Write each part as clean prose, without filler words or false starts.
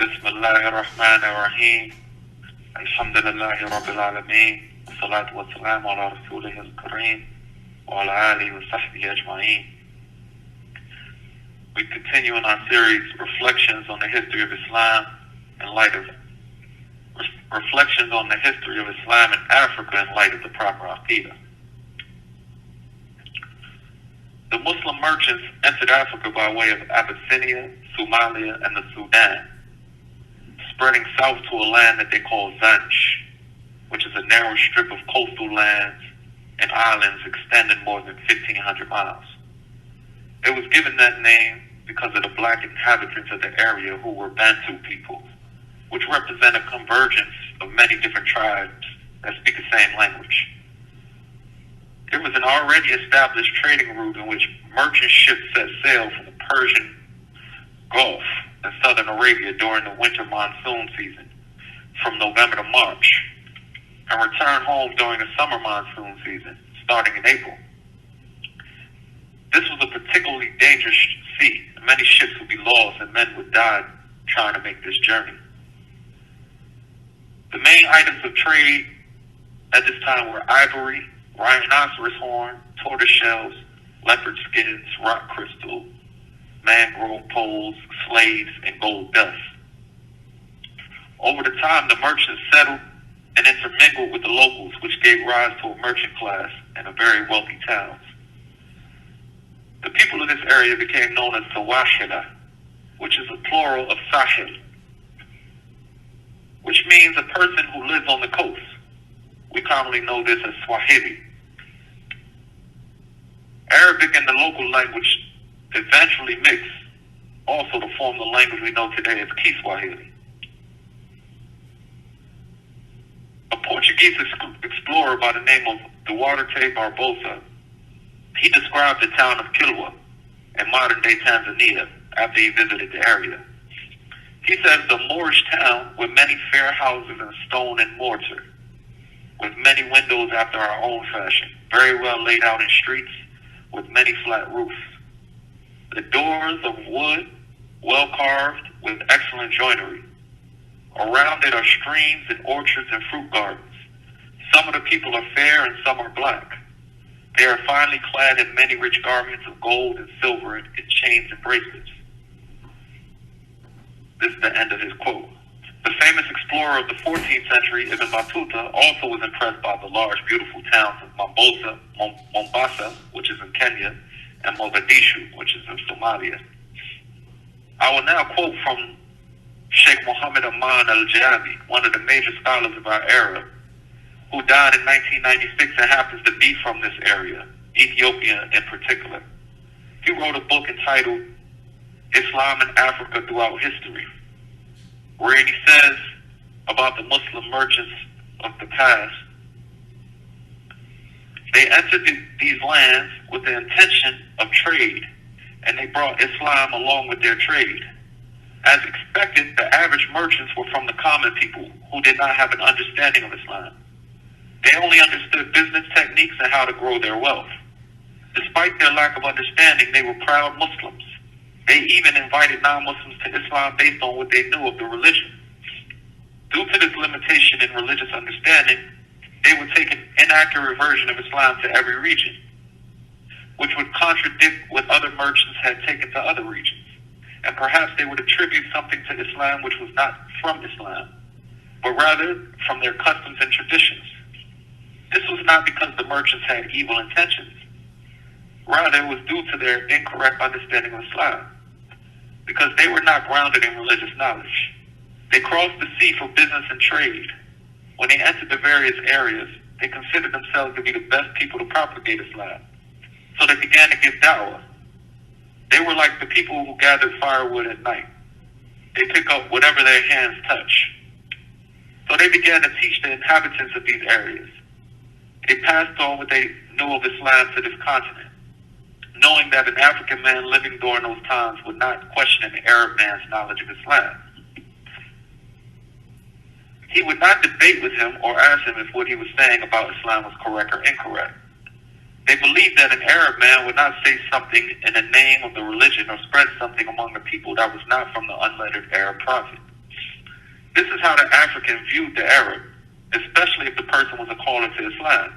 Bismillahir Rahmanir Rahim. Alhamdulillahi Rabbil Alameen. Salatu wa salam ala Rasulih al-Kareem. Wa ala alihi wa sahbihi ajma'een. We continue in our series, Reflections on the History of Islam in light of Reflections on the History of Islam in Africa in light of the proper Aqeedah. The Muslim merchants entered Africa by way of Abyssinia, Somalia, and the Sudan, spreading south to a land that they call Zanj, which is a narrow strip of coastal lands and islands extending more than 1,500 miles. It was given that name because of the black inhabitants of the area who were Bantu peoples, which represent a convergence of many different tribes that speak the same language. There was an already established trading route in which merchant ships set sail from the Persian Gulf and southern Arabia during the winter monsoon season from November to March, and return home during the summer monsoon season starting in April. This was a particularly dangerous sea. Many ships would be lost and men would die trying to make this journey. The main items of trade at this time were ivory, rhinoceros horn, tortoise shells, leopard skins, rock crystal, mangrove poles, slaves, and gold dust. Over the time, the merchants settled and intermingled with the locals, which gave rise to a merchant class and a very wealthy towns. The people of this area became known as Sawahila, which is a plural of Sahil, which means a person who lives on the coast. We commonly know this as Swahili. Arabic and the local language eventually mixed, also to form the language we know today as Kiswahili. A Portuguese explorer by the name of Duarte Barbosa, he described the town of Kilwa in modern-day Tanzania after he visited the area. He says the Moorish town with many fair houses and stone and mortar, with many windows after our own fashion, very well laid out in streets, with many flat roofs. The doors of wood, well carved, with excellent joinery. Around it are streams and orchards and fruit gardens. Some of the people are fair and some are black. They are finely clad in many rich garments of gold and silver and chains and bracelets. This is the end of his quote. The famous explorer of the 14th century, Ibn Battuta, also was impressed by the large, beautiful towns of Mombasa, which is in Kenya, and Mogadishu, which is in Somalia. I will now quote from Sheikh Muhammad Aman al-Jami, one of the major scholars of our era, who died in 1996 and happens to be from this area, Ethiopia in particular. He wrote a book entitled Islam in Africa Throughout History, where he says about the Muslim merchants of the past. They entered these lands with the intention of trade, and they brought Islam along with their trade. As expected, the average merchants were from the common people who did not have an understanding of Islam. They only understood business techniques and how to grow their wealth. Despite their lack of understanding, they were proud Muslims. They even invited non-Muslims to Islam based on what they knew of the religion. Due to this limitation in religious understanding, they would take an inaccurate version of Islam to every region, which would contradict what other merchants had taken to other regions. And perhaps they would attribute something to Islam which was not from Islam, but rather from their customs and traditions. This was not because the merchants had evil intentions. Rather, it was due to their incorrect understanding of Islam, because they were not grounded in religious knowledge. They crossed the sea for business and trade. When they entered the various areas, they considered themselves to be the best people to propagate Islam. So they began to give da'wah. They were like the people who gathered firewood at night. They pick up whatever their hands touch. So they began to teach the inhabitants of these areas. They passed on what they knew of Islam to this continent, knowing that an African man living during those times would not question an Arab man's knowledge of Islam. He would not debate with him or ask him if what he was saying about Islam was correct or incorrect. They believed that an Arab man would not say something in the name of the religion or spread something among the people that was not from the unlettered Arab prophet. This is how the African viewed the Arab, especially if the person was a caller to Islam.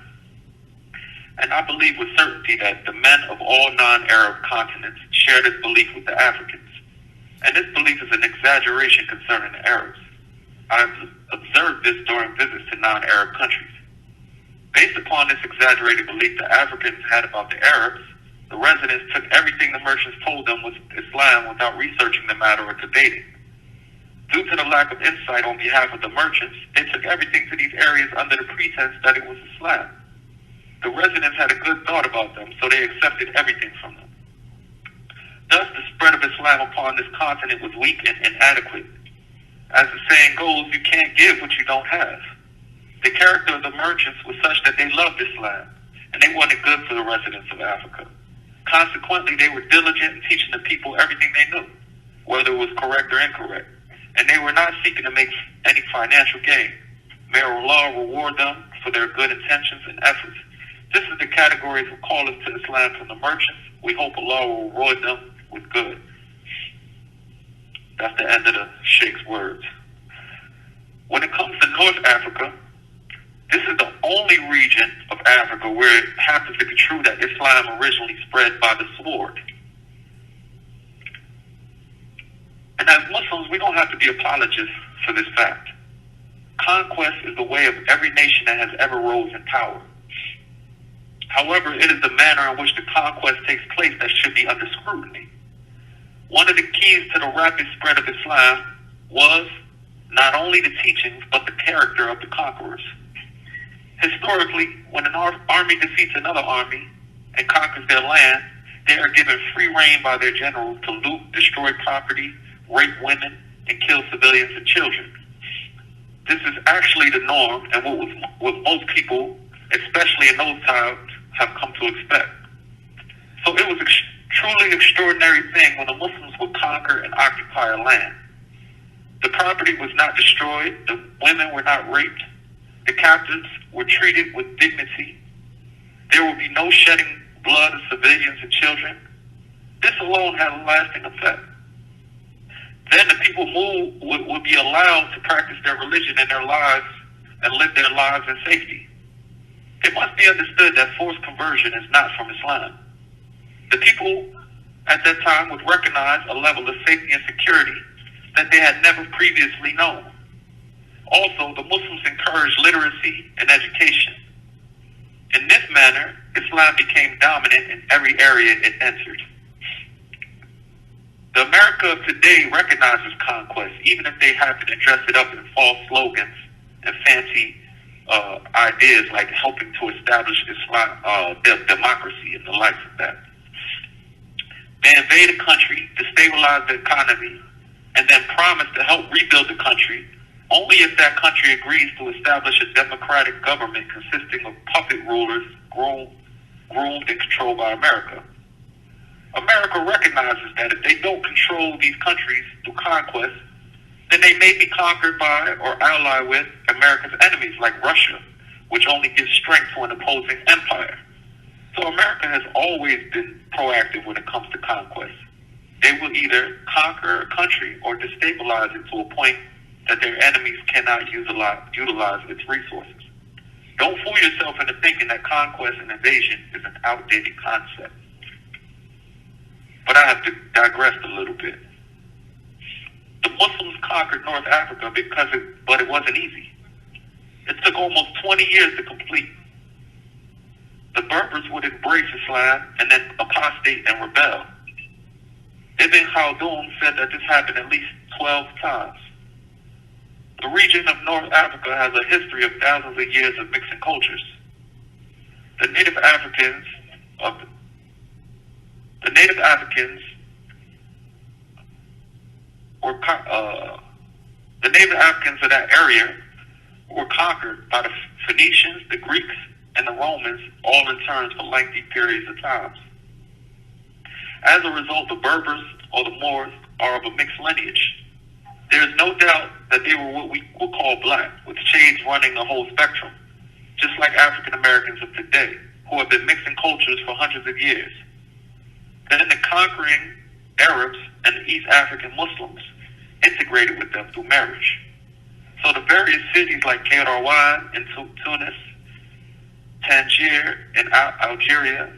And I believe with certainty that the men of all non-Arab continents share this belief with the Africans. And this belief is an exaggeration concerning the Arabs. I've observed this during visits to non-Arab countries. Based upon this exaggerated belief the Africans had about the Arabs, the residents took everything the merchants told them was Islam without researching the matter or debating. Due to the lack of insight on behalf of the merchants, they took everything to these areas under the pretense that it was Islam. The residents had a good thought about them, so they accepted everything from them. Thus, the spread of Islam upon this continent was weak and inadequate. As the saying goes, you can't give what you don't have. The character of the merchants was such that they loved Islam, and they wanted good for the residents of Africa. Consequently, they were diligent in teaching the people everything they knew, whether it was correct or incorrect, and they were not seeking to make any financial gain. May Allah reward them for their good intentions and efforts. This is the categories of callers to Islam from the merchants. We hope Allah will reward them with good. That's the end of the Sheikh's words. When it comes to North Africa, this is the only region of Africa where it happens to be true that Islam originally spread by the sword. And as Muslims, we don't have to be apologists for this fact. Conquest is the way of every nation that has ever rose in power. However, it is the manner in which the conquest takes place that should be under scrutiny. One of the keys to the rapid spread of Islam was not only the teachings, but the character of the conquerors. Historically, when an army defeats another army and conquers their land, they are given free rein by their generals to loot, destroy property, rape women, and kill civilians and children. This is actually the norm and what most people, especially in those times, have come to expect. So it was a truly extraordinary thing when the Muslims would conquer and occupy a land. The property was not destroyed, the women were not raped, the captives were treated with dignity. There would be no shedding blood of civilians and children. This alone had a lasting effect. Then the people would be allowed to practice their religion in their lives and live their lives in safety. It must be understood that forced conversion is not from Islam. The people at that time would recognize a level of safety and security that they had never previously known. Also, the Muslims encouraged literacy and education. In this manner, Islam became dominant in every area it entered. The America of today recognizes conquest, even if they happen to dress it up in false slogans and fancy ideas like helping to establish Islam, democracy and the likes of that. They invade a country, destabilize the economy, and then promise to help rebuild the country only if that country agrees to establish a democratic government consisting of puppet rulers groomed and controlled by America. America recognizes that if they don't control these countries through conquest, then they may be conquered by or ally with America's enemies like Russia, which only gives strength to an opposing empire. So America has always been proactive when it comes to conquest. They will either conquer a country or destabilize it to a point that their enemies cannot utilize its resources. Don't fool yourself into thinking that conquest and invasion is an outdated concept. But I have to digress a little bit. The Muslims conquered North Africa but it wasn't easy. It took almost 20 years to complete. The Berbers would embrace Islam and then apostate and rebel. Ibn Khaldun said that this happened at least 12 times. The region of North Africa has a history of thousands of years of mixing cultures. The native Africans of that area were conquered by the Phoenicians, the Greeks, and the Romans, all in turn for lengthy periods of times. As a result, the Berbers or the Moors are of a mixed lineage. There is no doubt that they were what we will call black, with shades running the whole spectrum, just like African Americans of today, who have been mixing cultures for hundreds of years. Then the conquering Arabs and the East African Muslims integrated with them through marriage. So the various cities like Kairouan in Tunis, Tangier in Algeria,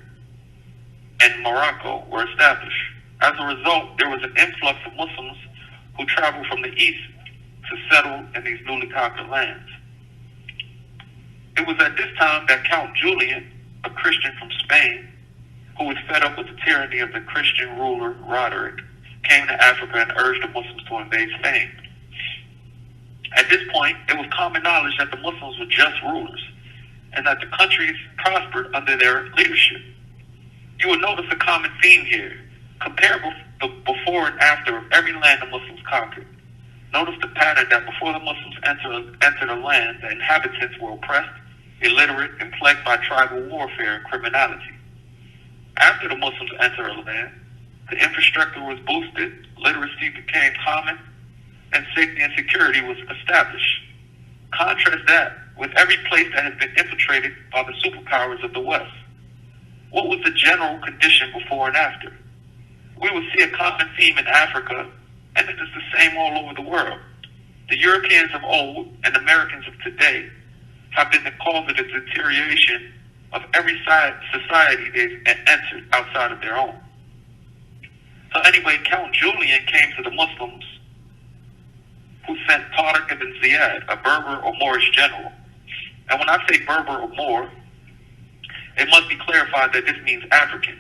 and Morocco were established. As a result, there was an influx of Muslims who traveled from the east to settle in these newly conquered lands. It was at this time that Count Julian, a Christian from Spain, who was fed up with the tyranny of the Christian ruler Roderick, came to Africa and urged the Muslims to invade Spain. At this point, it was common knowledge that the Muslims were just rulers and that the countries prospered under their leadership. You will notice a common theme here. Compare the before and after of every land the Muslims conquered. Notice the pattern that before the Muslims entered a land, the inhabitants were oppressed, illiterate, and plagued by tribal warfare and criminality. After the Muslims entered a land, the infrastructure was boosted, literacy became common, and safety and security was established. Contrast that with every place that has been infiltrated by the superpowers of the West. What was the general condition before and after? We will see a common theme in Africa, and it is the same all over the world. The Europeans of old and Americans of today have been the cause of the deterioration of every society they've entered outside of their own. So anyway, Count Julian came to the Muslims, who sent Tariq ibn Ziyad, a Berber or Moorish general. And when I say Berber or Moor, it must be clarified that this means African.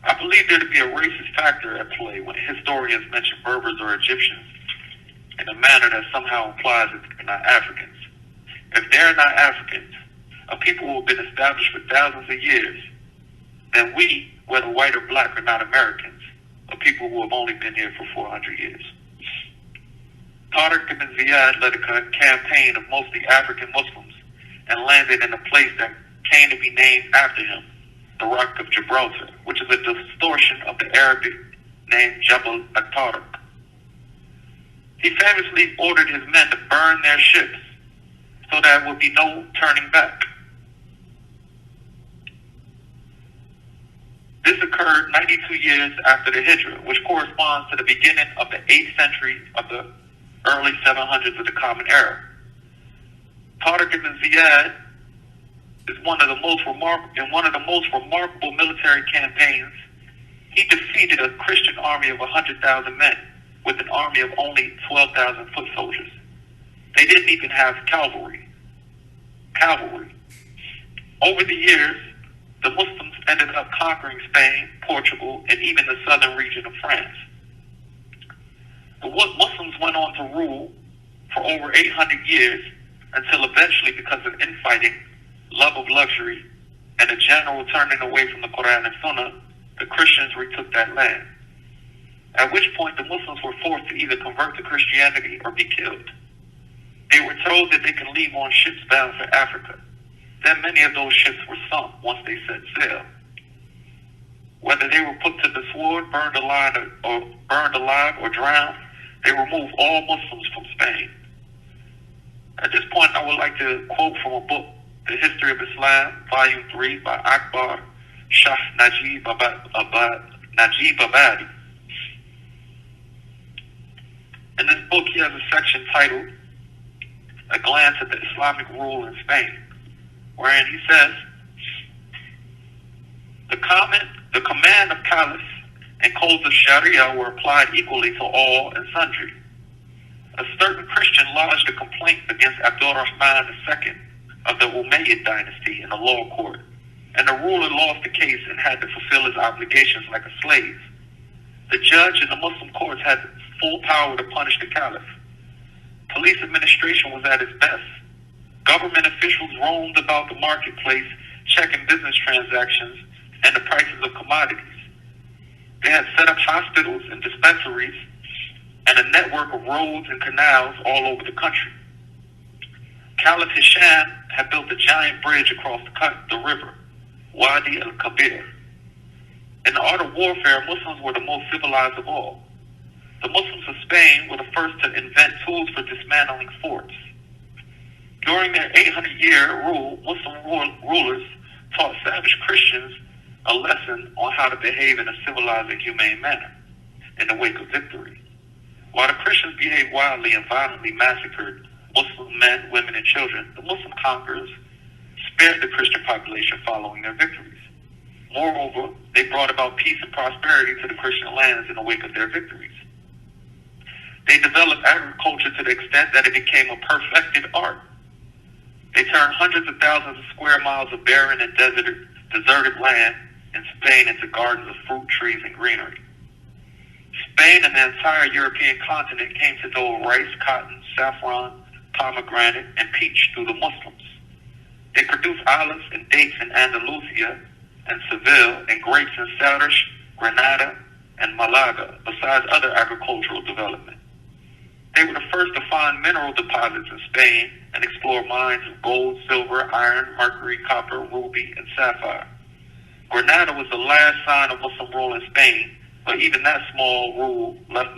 I believe there to be a racist factor at play when historians mention Berbers or Egyptians in a manner that somehow implies that they're not Africans. If they're not Africans, a people who have been established for thousands of years, then we, whether white or black, are not Americans, a people who have only been here for 400 years. Tariq ibn Ziyad led a campaign of mostly African Muslims and landed in a place that came to be named after him, the Rock of Gibraltar, which is a distortion of the Arabic name Jabal al-Tariq. He famously ordered his men to burn their ships so there would be no turning back. This occurred 92 years after the Hijrah, which corresponds to the beginning of the 8th century of the early 700s of the Common Era. Tariq ibn Ziyad is one of the most remarkable military campaigns. He defeated a Christian army of 100,000 men with an army of only 12,000 foot soldiers. They didn't even have cavalry. Over the years, the Muslims ended up conquering Spain, Portugal, and even the southern region of France. The Muslims went on to rule for over 800 years until eventually, because of infighting, love of luxury, and a general turning away from the Quran and Sunnah, the Christians retook that land. At which point the Muslims were forced to either convert to Christianity or be killed. They were told that they can leave on ships bound for Africa. Then many of those ships were sunk once they set sail. Whether they were put to the sword, burned alive, or drowned, they removed all Muslims from Spain. At this point, I would like to quote from a book, The History of Islam, Volume 3, by Akbar Shah Najib Abadi. In this book, he has a section titled A Glance at the Islamic Rule in Spain, wherein he says, the command of caliphs and codes of Sharia were applied equally to all and sundry. A certain Christian lodged a complaint against Abdul Rahman II of the Umayyad dynasty in a law court, and the ruler lost the case and had to fulfill his obligations like a slave. The judge in the Muslim courts had full power to punish the caliph. Police administration was at its best. Government officials roamed about the marketplace, checking business transactions and the prices of commodities. They had set up hospitals and dispensaries and a network of roads and canals all over the country. Caliph Hisham had built a giant bridge across the river, Wadi al-Kabir. In the art of warfare, Muslims were the most civilized of all. The Muslims of Spain were the first to invent tools for dismantling forts. During their 800-year rule, Muslim rulers taught savage Christians a lesson on how to behave in a civilized and humane manner in the wake of victory. While the Christians behaved wildly and violently massacred Muslim men, women, and children, the Muslim conquerors spared the Christian population following their victories. Moreover, they brought about peace and prosperity to the Christian lands in the wake of their victories. They developed agriculture to the extent that it became a perfected art. They turned hundreds of thousands of square miles of barren and deserted land in Spain into gardens of fruit, trees, and greenery. Spain and the entire European continent came to know rice, cotton, saffron, pomegranate, and peach through the Muslims. They produced olives and dates in Andalusia and Seville, and grapes in Saalih, Granada, and Malaga, besides other agricultural development. They were the first to find mineral deposits in Spain and explore mines of gold, silver, iron, mercury, copper, ruby, and sapphire. Granada was the last sign of Muslim rule in Spain, but even that small rule left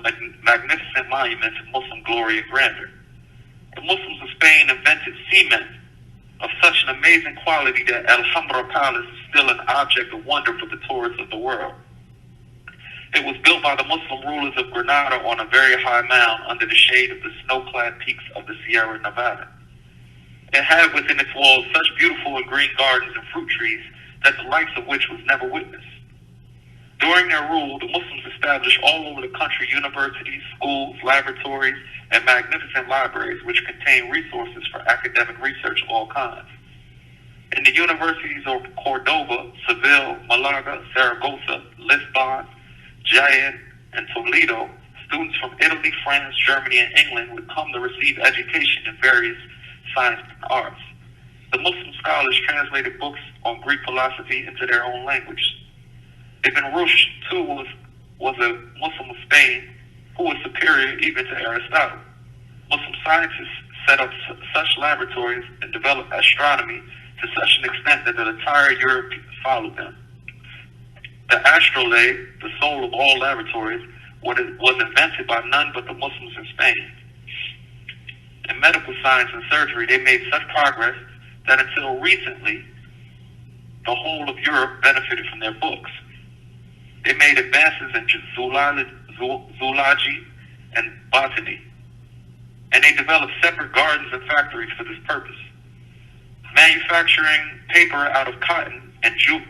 magnificent monuments of Muslim glory and grandeur. The Muslims of Spain invented cement of such an amazing quality that Alhambra Palace is still an object of wonder for the tourists of the world. It was built by the Muslim rulers of Granada on a very high mound under the shade of the snow-clad peaks of the Sierra Nevada. It had within its walls such beautiful and green gardens and fruit trees that the likes of which was never witnessed. During their rule, the Muslims established all over the country universities, schools, laboratories, and magnificent libraries which contain resources for academic research of all kinds. In the universities of Cordoba, Seville, Malaga, Zaragoza, Lisbon, Jaén, and Toledo, students from Italy, France, Germany, and England would come to receive education in various sciences and arts. The Muslim scholars translated books on Greek philosophy into their own language. Ibn Rushd, too, was a Muslim of Spain who was superior even to Aristotle. Muslim scientists set up such laboratories and developed astronomy to such an extent that the entire Europe followed them. The astrolabe, the soul of all laboratories, was invented by none but the Muslims in Spain. In medical science and surgery, they made such progress that until recently, the whole of Europe benefited from their books. They made advances in zoology and botany, and they developed separate gardens and factories for this purpose. Manufacturing paper out of cotton and jute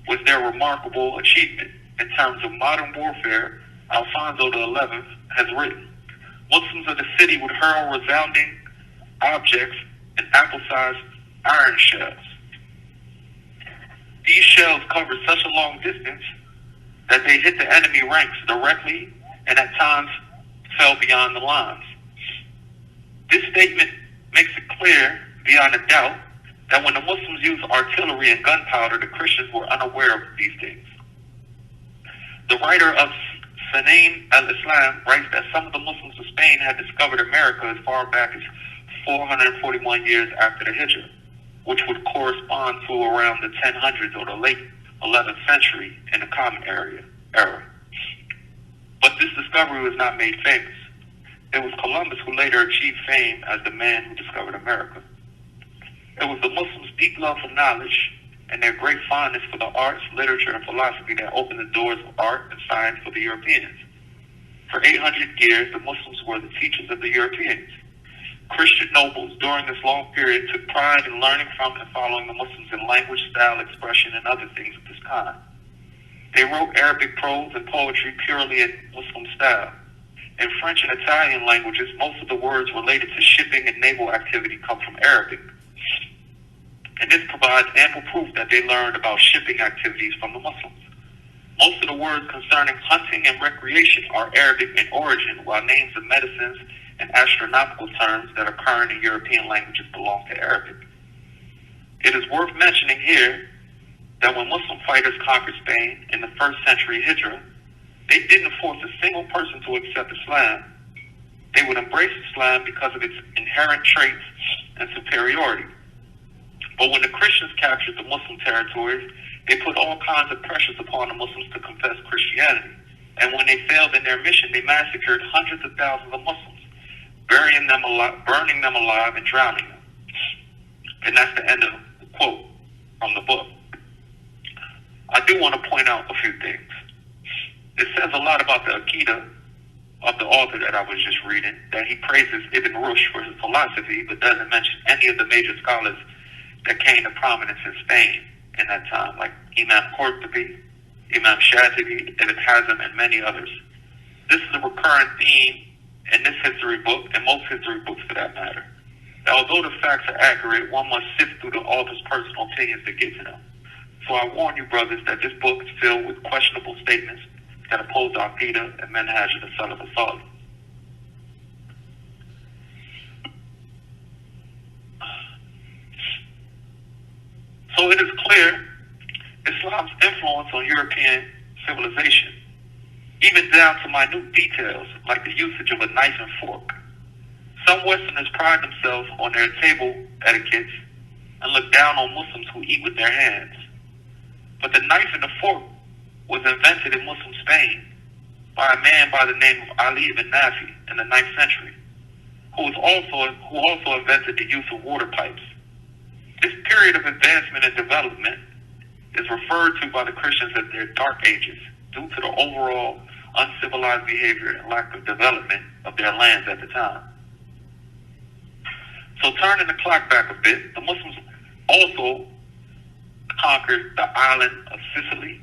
was their remarkable achievement. In terms of modern warfare, Alfonso XI has written, Muslims of the city would hurl resounding objects in apple-sized iron shells. These shells covered such a long distance that they hit the enemy ranks directly and at times fell beyond the lines. This statement makes it clear, beyond a doubt, that when the Muslims used artillery and gunpowder, the Christians were unaware of these things. The writer of Sanain al-Islam writes that some of the Muslims of Spain had discovered America as far back as 441 years after the Hijrah, which would correspond to around the 1000s or the late 11th century in the Common Era. But this discovery was not made famous. It was Columbus who later achieved fame as the man who discovered America. It was the Muslims' deep love for knowledge and their great fondness for the arts, literature, and philosophy that opened the doors of art and science for the Europeans. For 800 years, the Muslims were the teachers of the Europeans. Christian nobles during this long period took pride in learning from and following the Muslims in language, style, expression, and other things of this kind. They wrote Arabic prose and poetry purely in Muslim style. In French and Italian languages, most of the words related to shipping and naval activity come from Arabic. And this provides ample proof that they learned about shipping activities from the Muslims. Most of the words concerning hunting and recreation are Arabic in origin, while names of medicines and astronomical terms that occur in the European languages belong to Arabic. It is worth mentioning here that when Muslim fighters conquered Spain in the 1st century Hijrah, they didn't force a single person to accept Islam. They would embrace Islam because of its inherent traits and superiority. But when the Christians captured the Muslim territories, they put all kinds of pressures upon the Muslims to confess Christianity. And when they failed in their mission, they massacred hundreds of thousands of Muslims, burning them alive, and drowning them. And that's the end of the quote from the book. I do want to point out a few things. It says a lot about the Aqeedah of the author that I was just reading, that he praises Ibn Rushd for his philosophy, but doesn't mention any of the major scholars that came to prominence in Spain in that time, like Imam Qurtubi, Imam Shatibi, Ibn Hazm, and many others. This is a recurrent theme in this history book, and most history books for that matter. Now, although the facts are accurate, one must sift through the author's personal opinions to get to them. So I warn you, brothers, that this book is filled with questionable statements that oppose the Aqeedah and Manhaj of the Salaf al-Saalih. So it is clear Islam's influence on European civilization, even down to minute details like the usage of a knife and fork. Some Westerners pride themselves on their table etiquettes and look down on Muslims who eat with their hands. But the knife and the fork was invented in Muslim Spain by a man by the name of Ali ibn Nafi in the 9th century, who also invented the use of water pipes. This period of advancement and development is referred to by the Christians as their Dark Ages due to the overall uncivilized behavior and lack of development of their lands at the time. So turning the clock back a bit, the Muslims also conquered the island of Sicily,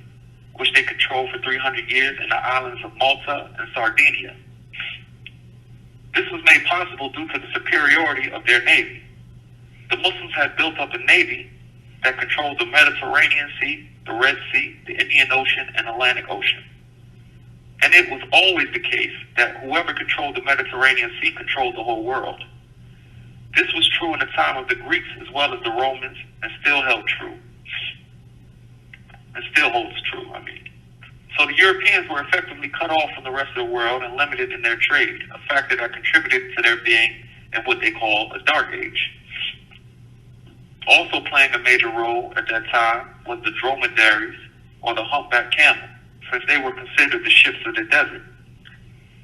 which they controlled for 300 years, and the islands of Malta and Sardinia. This was made possible due to the superiority of their navy. The Muslims had built up a navy that controlled the Mediterranean Sea, the Red Sea, the Indian Ocean, and Atlantic Ocean. And it was always the case that whoever controlled the Mediterranean Sea controlled the whole world. This was true in the time of the Greeks as well as the Romans, and still held true. And still holds true, I mean. So the Europeans were effectively cut off from the rest of the world and limited in their trade, a factor that contributed to their being in what they call a dark age. Also playing a major role at that time was the dromedaries, or the humpback camel, since they were considered the ships of the desert.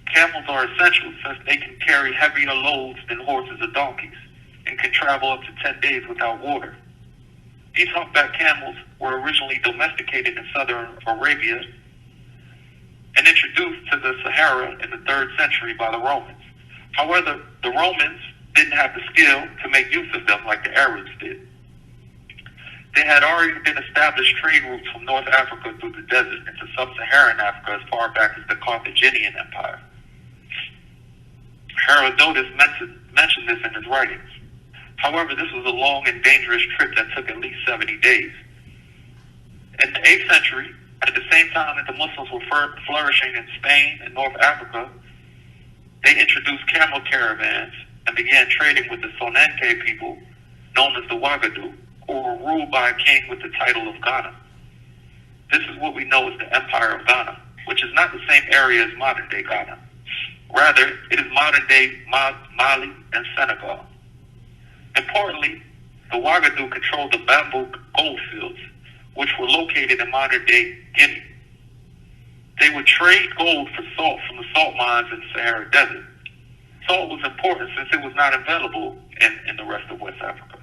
Camels are essential since they can carry heavier loads than horses or donkeys and can travel up to 10 days without water. These humpback camels were originally domesticated in southern Arabia and introduced to the Sahara in the 3rd century by the Romans. However, the Romans didn't have the skill to make use of them like the Arabs did. There had already been established trade routes from North Africa through the desert into sub-Saharan Africa as far back as the Carthaginian Empire. Herodotus mentioned this in his writings. However, this was a long and dangerous trip that took at least 70 days. In the 8th century, at the same time that the Muslims were flourishing in Spain and North Africa, they introduced camel caravans and began trading with the Sonenke people, known as the Ouagadougou, who were ruled by a king with the title of Ghana. This is what we know as the Empire of Ghana, which is not the same area as modern-day Ghana. Rather, it is modern-day Mali and Senegal. Importantly, the Ouagadougou controlled the bamboo gold fields, which were located in modern-day Guinea. They would trade gold for salt from the salt mines in the Sahara Desert. Salt was important since it was not available in the rest of West Africa.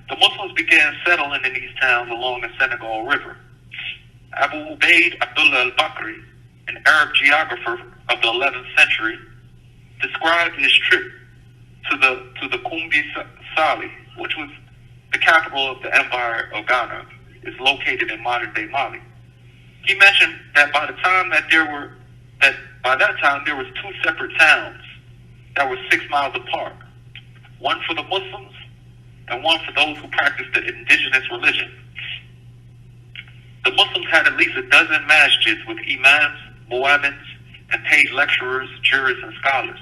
The Muslims began settling in these towns along the Senegal River. Abu Ubaid Abdullah al-Bakri, an Arab geographer of the 11th century, described his trip to the Kumbi Saalih, which was the capital of the Empire of Ghana, is located in modern-day Mali. He mentioned that by that time there was 2 separate towns that were 6 miles apart, one for the Muslims and one for those who practiced the indigenous religion. The Muslims had at least a dozen masjids with imams, muazzins, and paid lecturers, jurists, and scholars.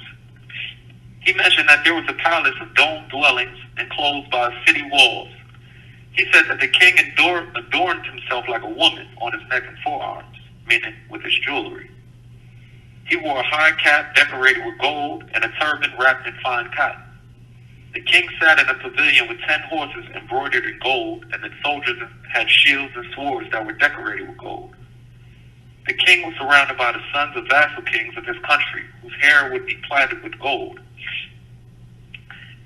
He mentioned that there was a palace of domed dwellings enclosed by city walls. He said that the king adorned himself like a woman on his neck and forearms, meaning with his jewelry. He wore a high cap decorated with gold and a turban wrapped in fine cotton. The king sat in a pavilion with 10 horses embroidered in gold, and the soldiers had shields and swords that were decorated with gold. The king was surrounded by the sons of vassal kings of his country, whose hair would be plaited with gold.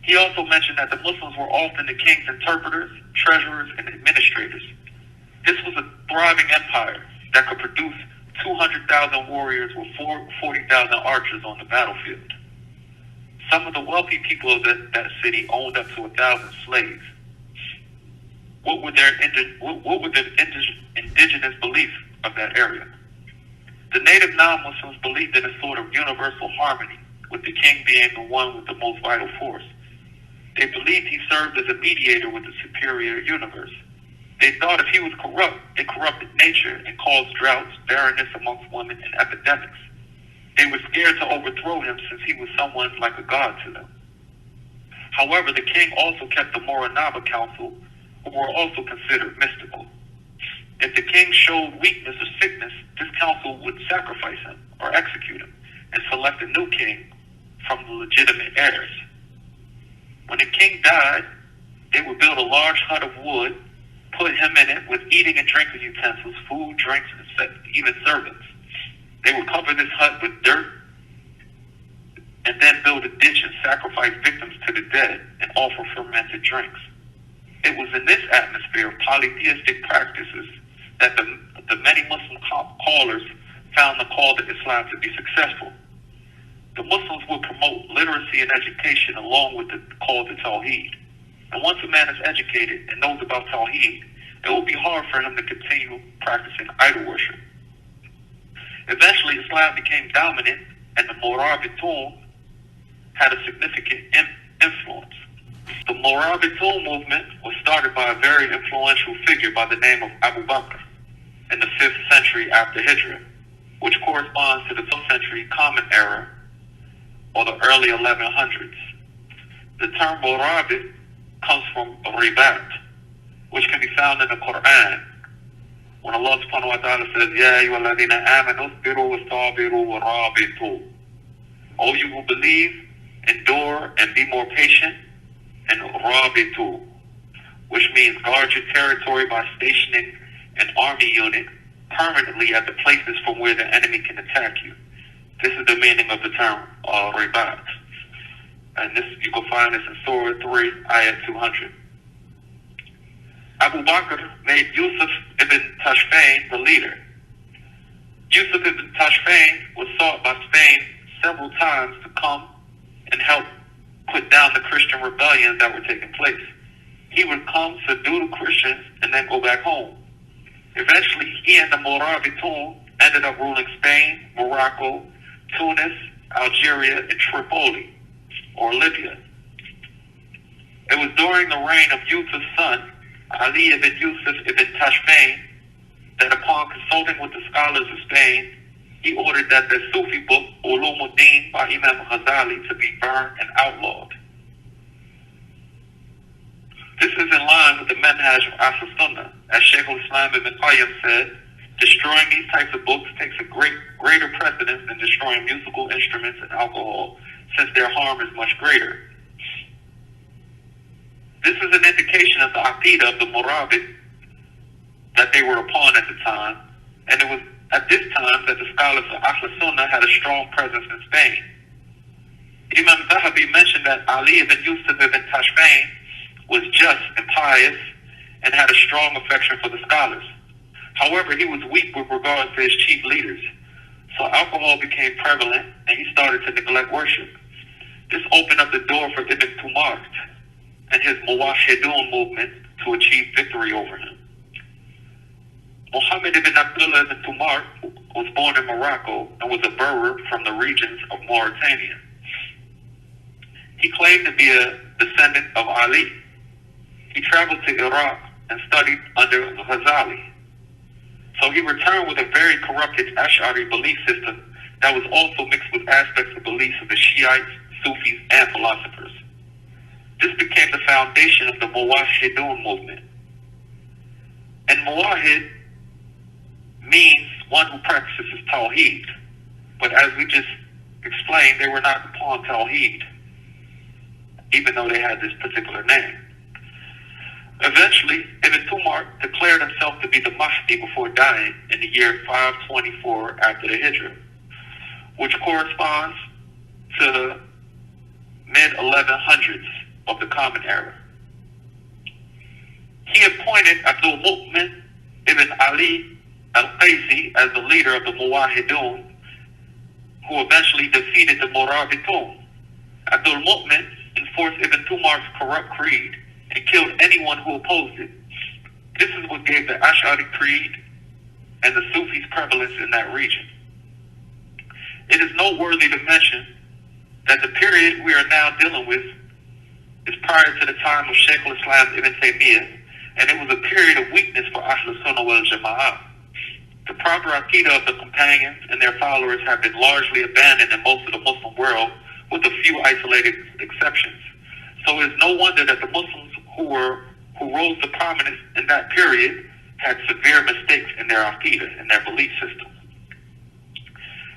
He also mentioned that the Muslims were often the king's interpreters, treasurers, and administrators. This was a thriving empire that could produce 200,000 warriors with 40,000 archers on the battlefield. Some of the wealthy people of that city owned up to 1,000 slaves. What were the indigenous beliefs of that area? The native non-Muslims believed in a sort of universal harmony, with the king being the one with the most vital force. They believed he served as a mediator with the superior universe. They thought if he was corrupt, it corrupted nature and caused droughts, barrenness amongst women, and epidemics. They were scared to overthrow him since he was someone like a god to them. However, the king also kept the Moranaba Council, who were also considered mystical. If the king showed weakness or sickness, this council would sacrifice him or execute him and select a new king from the legitimate heirs. When the king died, they would build a large hut of wood, put him in it with eating and drinking utensils, food, drinks, and even servants. They would cover this hut with dirt and then build a ditch and sacrifice victims to the dead and offer fermented drinks. It was in this atmosphere of polytheistic practices that the many Muslim callers found the call to Islam to be successful. The Muslims would promote literacy and education along with the call to Tawheed. And once a man is educated and knows about Tawheed, it will be hard for him to continue practicing idol worship. Eventually, Islam became dominant, and the Moravitum had a significant influence. The Moravitum movement was started by a very influential figure by the name of Abu Bakr in the 5th century after Hijrah, which corresponds to the 12th century Common Era or the early 1100s. The term Moravit comes from ribat, which can be found in the Quran when Allah subhanahu wa ta'ala says, Ya ayyuhalladhina amanu isbiru wasabiru wa rabitu. O you who believe, endure and be more patient, and rabitu, which means guard your territory by stationing an army unit permanently at the places from where the enemy can attack you. This is the meaning of the term ribat. And this you can find this in Surah 3, Ayat 200. Abu Bakr made Yusuf ibn Tashfin the leader. Yusuf ibn Tashfin was sought by Spain several times to come and help put down the Christian rebellions that were taking place. He would come, subdue the Christians, and then go back home. Eventually, he and the Moravitum ended up ruling Spain, Morocco, Tunis, Algeria, and Tripoli, or Libya. It was during the reign of Yusuf's son, Ali ibn Yusuf ibn Tashfin, that upon consulting with the scholars of Spain, he ordered that the Sufi book, Ulumuddin by Imam Ghazali, to be burned and outlawed. This is in line with the manhaj of Ahl Sunnah. As Shaykh al-Islam ibn Qayyim said, destroying these types of books takes a greater precedence than destroying musical instruments and alcohol, since their harm is much greater. This is an indication of the Aqeedah of the Moravit that they were upon at the time, and it was at this time that the scholars of Ahl Sunnah had a strong presence in Spain. Imam Zahabi mentioned that Ali ibn Yusuf ibn Tashfin was just and pious and had a strong affection for the scholars. However, he was weak with regards to his chief leaders, so alcohol became prevalent and he started to neglect worship. This opened up the door for Ibn Tumart and his Muwahhidun movement to achieve victory over him. Muhammad ibn Abdullah ibn Tumart was born in Morocco and was a Berber from the regions of Mauritania. He claimed to be a descendant of Ali. He traveled to Iraq and studied under Ghazali. So he returned with a very corrupted Ash'ari belief system that was also mixed with aspects of beliefs of the Shiites, Sufis, and philosophers. This became the foundation of the Muwahhidun movement. And Muwahhid means one who practices Tawheed. But as we just explained, they were not upon Tawheed, even though they had this particular name. Eventually, Ibn Tumart declared himself to be the Mahdi before dying in the year 524 after the Hijrah, which corresponds to the mid-1100s of the Common Era. He appointed Abdul Mu'min ibn Ali al-Qaisi as the leader of the Muwahidun, who eventually defeated the Murabitun. Abdul Mu'min enforced Ibn Tumar's corrupt creed and killed anyone who opposed it. This is what gave the Ash'ari creed and the Sufis prevalence in that region. It is noteworthy to mention that the period we are now dealing with is prior to the time of Shaykh al-Islam Ibn Taymiyyah, and it was a period of weakness for Ahlus Sunnah wal Jama'ah. The proper Aqeedah of the companions and their followers have been largely abandoned in most of the Muslim world, with a few isolated exceptions. So it is no wonder that the Muslims who rose to prominence in that period had severe mistakes in their Aqeedah, in their belief system.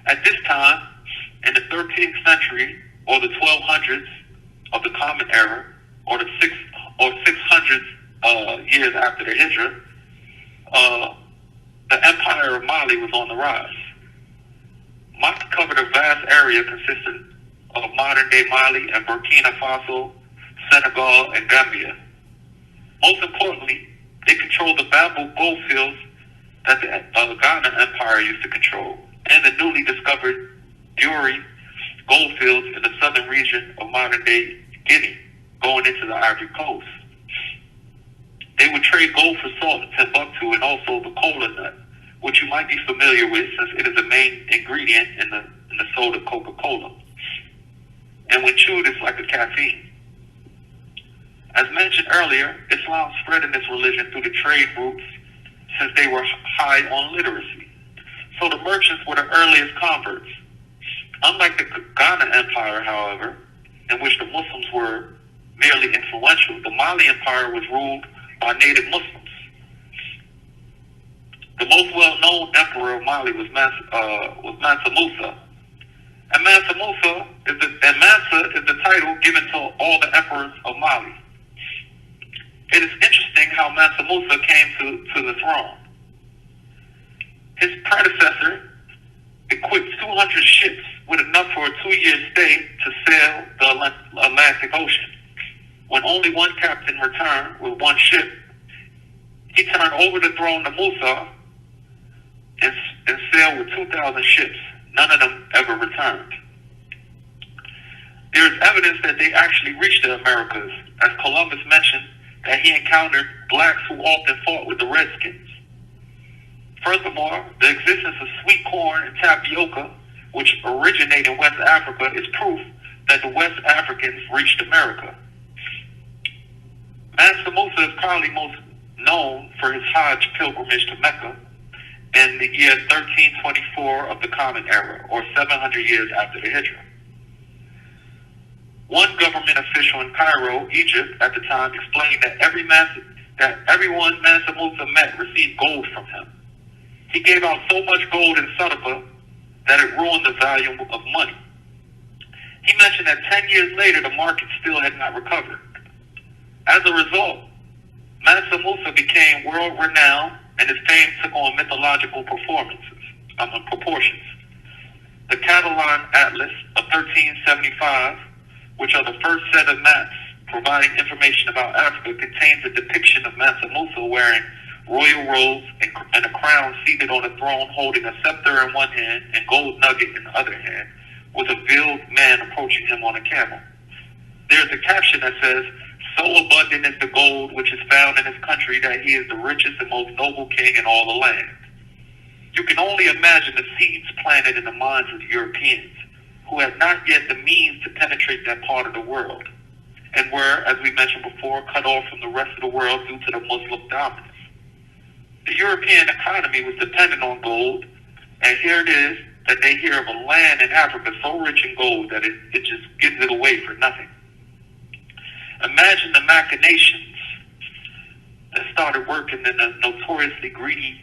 At this time, in the 13th century, or the 1200s of the Common Era, or the 600 years after the Hijrah, the Empire of Mali was on the rise. Mali covered a vast area consisting of modern-day Mali and Burkina Faso, Senegal, and Gambia. Most importantly, they controlled the bamboo gold fields that the Ghana Empire used to control, and the newly discovered Diori gold fields in the southern region of modern-day Guinea, going into the Ivory Coast. They would trade gold for salt in Timbuktu and also the cola nut, which you might be familiar with since it is a main ingredient in the soda Coca-Cola. And when chewed, it's like a caffeine. As mentioned earlier, Islam spread in this religion through the trade routes since they were high on literacy. So the merchants were the earliest converts. Unlike the Ghana Empire, however, in which the Muslims were merely influential, the Mali Empire was ruled by native Muslims. The most well-known emperor of Mali was Mansa Musa. And Mansa is the title given to all the emperors of Mali. It is interesting how Mansa Musa came to the throne. His predecessor equipped 200 ships with enough for a 2-year stay to sail the Atlantic Ocean. When only one captain returned with one ship, he turned over the throne to Musa and sailed with 2,000 ships. None of them ever returned. There is evidence that they actually reached the Americas, as Columbus mentioned that he encountered blacks who often fought with the Redskins. Furthermore, the existence of sweet corn and tapioca, which originate in West Africa, is proof that the West Africans reached America. Mansa Musa is probably most known for his Hajj pilgrimage to Mecca in the year 1324 of the Common Era, or 700 years after the Hijrah. One government official in Cairo, Egypt, at the time explained that everyone Mansa Musa met received gold from him. He gave out so much gold in sadaqah that it ruined the value of money. He mentioned that 10 years later, the market still had not recovered. As a result, Mansa Musa became world-renowned, and his fame took on mythological proportions. The Catalan Atlas of 1375, which are the first set of maps providing information about Africa, contains a depiction of Mansa Musa wearing royal robes and a crown, seated on a throne holding a scepter in one hand and gold nugget in the other hand, with a veiled man approaching him on a camel. There's a caption that says, "So abundant is the gold which is found in his country that he is the richest and most noble king in all the land." You can only imagine the seeds planted in the minds of the Europeans, who had not yet the means to penetrate that part of the world, and were, as we mentioned before, cut off from the rest of the world due to the Muslim dominance. The European economy was dependent on gold, and here it is that they hear of a land in Africa so rich in gold that it just gives it away for nothing. Imagine the machinations that started working in a notoriously greedy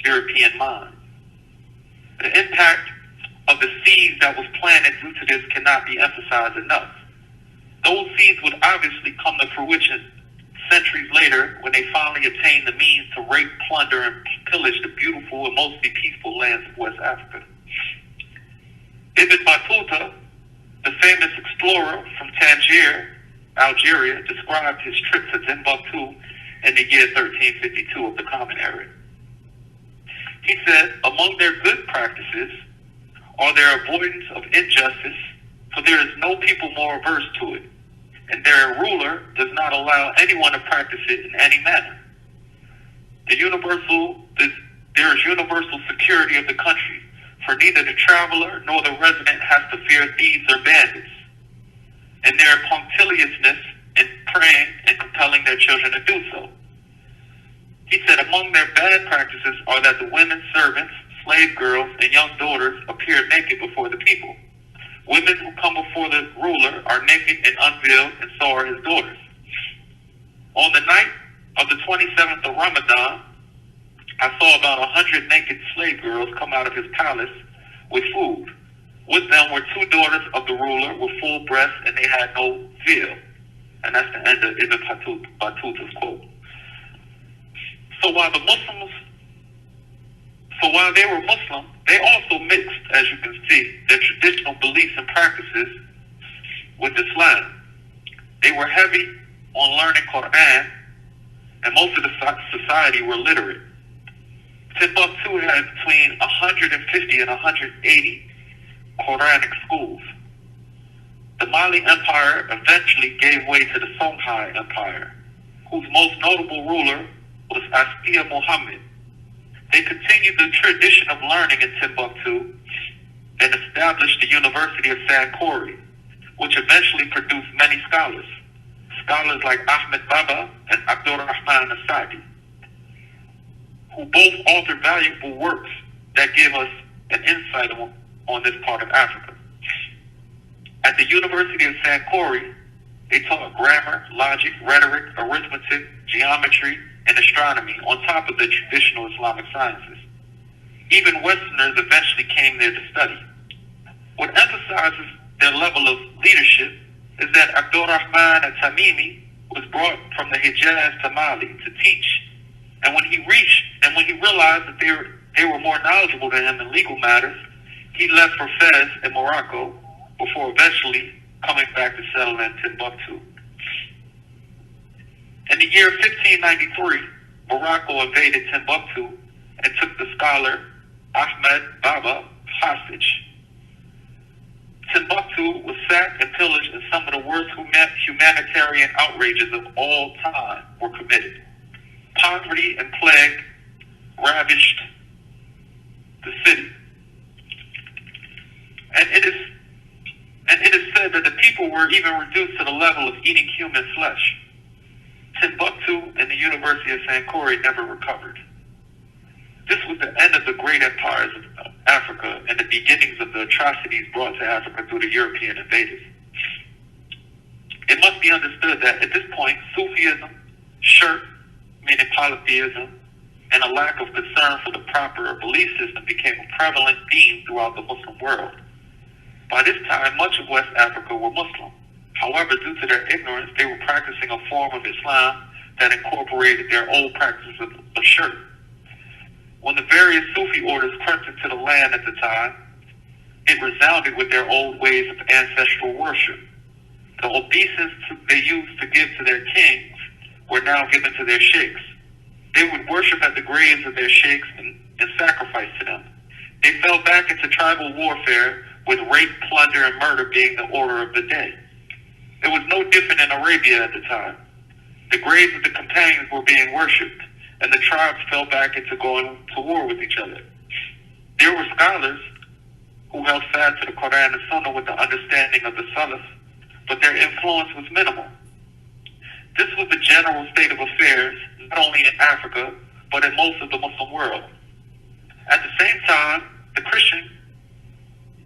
European mind. The impact of the seeds that was planted due to this cannot be emphasized enough. Those seeds would obviously come to fruition centuries later when they finally obtained the means to rape, plunder, and pillage the beautiful and mostly peaceful lands of West Africa. Ibn Battuta, the famous explorer from Tangier, Algeria, described his trip to Timbuktu in the year 1352 of the Common Era. He said, among their good practices are their avoidance of injustice, for there is no people more averse to it, and their ruler does not allow anyone to practice it in any manner. There is universal security of the country, for neither the traveler nor the resident has to fear thieves or bandits, and their punctiliousness in praying and compelling their children to do so. He said, among their bad practices are that the women servants, slave girls, and young daughters appear naked before the people. Women who come before the ruler are naked and unveiled, and so are his daughters. On the night of the 27th of Ramadan, I saw about 100 naked slave girls come out of his palace with food. With them were two daughters of the ruler with full breasts, and they had no veil. And that's the end of Ibn Battuta's quote. So while they were Muslim, they also mixed, as you can see, their traditional beliefs and practices with Islam. They were heavy on learning Quran, and most of the society were literate. Timbuktu had between 150 and 180 Quranic schools. The Mali Empire eventually gave way to the Songhai Empire, whose most notable ruler was Askia Muhammad. They continued the tradition of learning in Timbuktu and established the University of Sankore, which eventually produced many scholars like Ahmed Baba and Abdurrahman Asadi, who both authored valuable works that give us an insight on this part of Africa. At the University of Sankore, they taught grammar, logic, rhetoric, arithmetic, geometry, and astronomy on top of the traditional Islamic sciences. Even Westerners eventually came there to study. What emphasizes their level of leadership is that Abdurrahman al-Tamimi was brought from the Hijaz to Mali to teach. And when he realized that they were more knowledgeable than him in legal matters, he left for Fez in Morocco before eventually coming back to settle in Timbuktu. In the year 1593, Morocco invaded Timbuktu and took the scholar Ahmed Baba hostage. Timbuktu was sacked and pillaged, and some of the worst humanitarian outrages of all time were committed. Poverty and plague ravaged the city. And it is said that the people were even reduced to the level of eating human flesh. Timbuktu and the University of Sankore never recovered. This was the end of the great empires of Africa and the beginnings of the atrocities brought to Africa through the European invaders. It must be understood that at this point, Sufism, shirk, meaning polytheism, and a lack of concern for the proper belief system became a prevalent theme throughout the Muslim world. By this time, much of West Africa were Muslim. However, due to their ignorance, they were practicing a form of Islam that incorporated their old practices of shirk. When the various Sufi orders crept into the land at the time, it resounded with their old ways of ancestral worship. The obeisance they used to give to their kings were now given to their sheikhs. They would worship at the graves of their sheikhs and sacrifice to them. They fell back into tribal warfare, with rape, plunder, and murder being the order of the day. It was no different in Arabia at the time. The graves of the companions were being worshipped, and the tribes fell back into going to war with each other. There were scholars who held fast to the Quran and Sunnah with the understanding of the Salaf, but their influence was minimal. This was the general state of affairs, not only in Africa, but in most of the Muslim world. At the same time, the Christian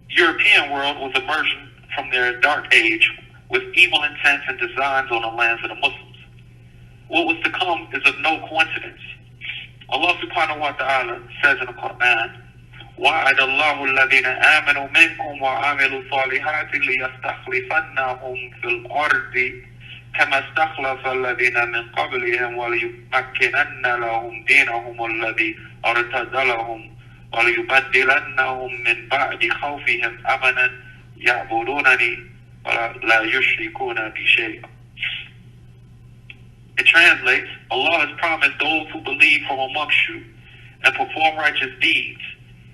European world was emerging from their dark age with evil intents and designs on the lands of the Muslims. What was to come is of no coincidence. Allah subhanahu wa ta'ala says in the Quran, وَعَدَ اللَّهُ الَّذِينَ آمَنُوا مِنْكُمْ وَعَمِلُوا الصَّالِحَاتِ لِيَسْتَخْلِفَنَّهُمْ فِي الْأَرْضِ كَمَا اسْتَخْلَفَ الَّذِينَ مِنْ قَبْلِهِمْ وَلِيُمَكِّنَنَّ لَهُمْ دِينَهُمُ الَّذِي ارْتَضَى لَهُمْ وَلِيُبَدِّلَنَّهُمْ مِنْ بَعْدِ خَوْفِهِمْ أَمَنًا يَعْبُدُونَنِي وَلَا يُشْرِكُونَ بِي شَيْئًا. It translates, Allah has promised those who believe from amongst you and perform righteous deeds,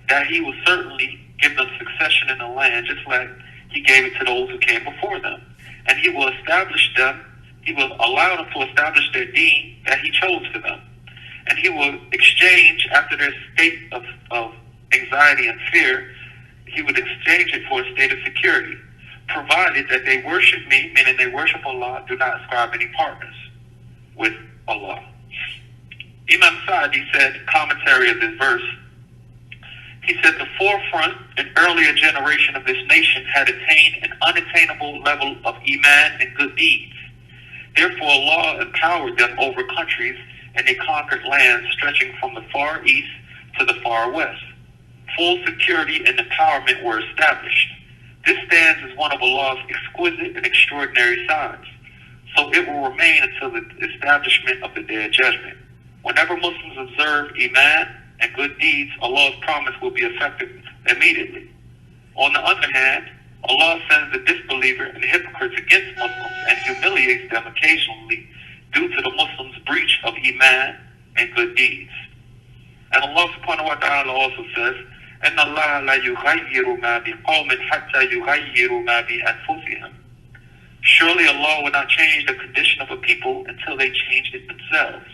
that he will certainly give them succession in the land, just like he gave it to those who came before them. And he will establish them, he will allow them to establish their deen that he chose for them. And he will exchange, after their state of anxiety and fear, he would exchange it for a state of security, provided that they worship me, meaning they worship Allah, do not ascribe any partners with Allah. Imam Sa'di said, commentary of this verse, he said, the forefront and earlier generation of this nation had attained an unattainable level of Iman and good deeds. Therefore, Allah empowered them over countries, and they conquered lands stretching from the far east to the far west. Full security and empowerment were established. This stands as one of Allah's exquisite and extraordinary signs. So it will remain until the establishment of the Day of Judgment. Whenever Muslims observe Iman and good deeds, Allah's promise will be effective immediately. On the other hand, Allah sends the disbeliever and the hypocrites against Muslims and humiliates them occasionally due to the Muslims' breach of Iman and good deeds. And Allah subhanahu wa ta'ala also says, إِنَّ اللَّهَ لَا يُغَيِّرُ مَا بِقَوْمٍ حَتَّى يُغَيِّرُوا مَا بِأَنفُسِهِمْ. Surely Allah will not change the condition of a people until they change it themselves.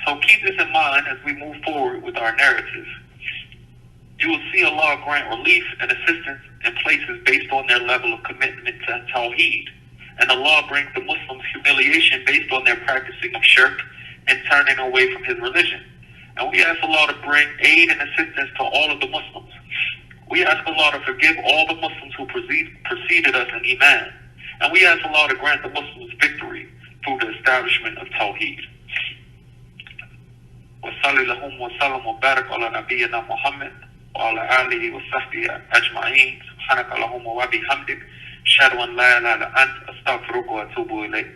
So keep this in mind as we move forward with our narrative. You will see Allah grant relief and assistance in places based on their level of commitment to Tawheed. And Allah brings the Muslims humiliation based on their practicing of shirk and turning away from His religion. And we ask Allah to bring aid and assistance to all of the Muslims. We ask Allah to forgive all the Muslims who preceded us in Iman. And we ask Allah to grant the Muslims victory through the establishment of Tawheed. وصلى اللهم وسلم وبارك على نبينا محمد وعلى آله وصحبه أجمعين. سبحانك اللهم وبحمدك أشهد أن لا إله إلا أنت أستغفرك وأتوب إليك.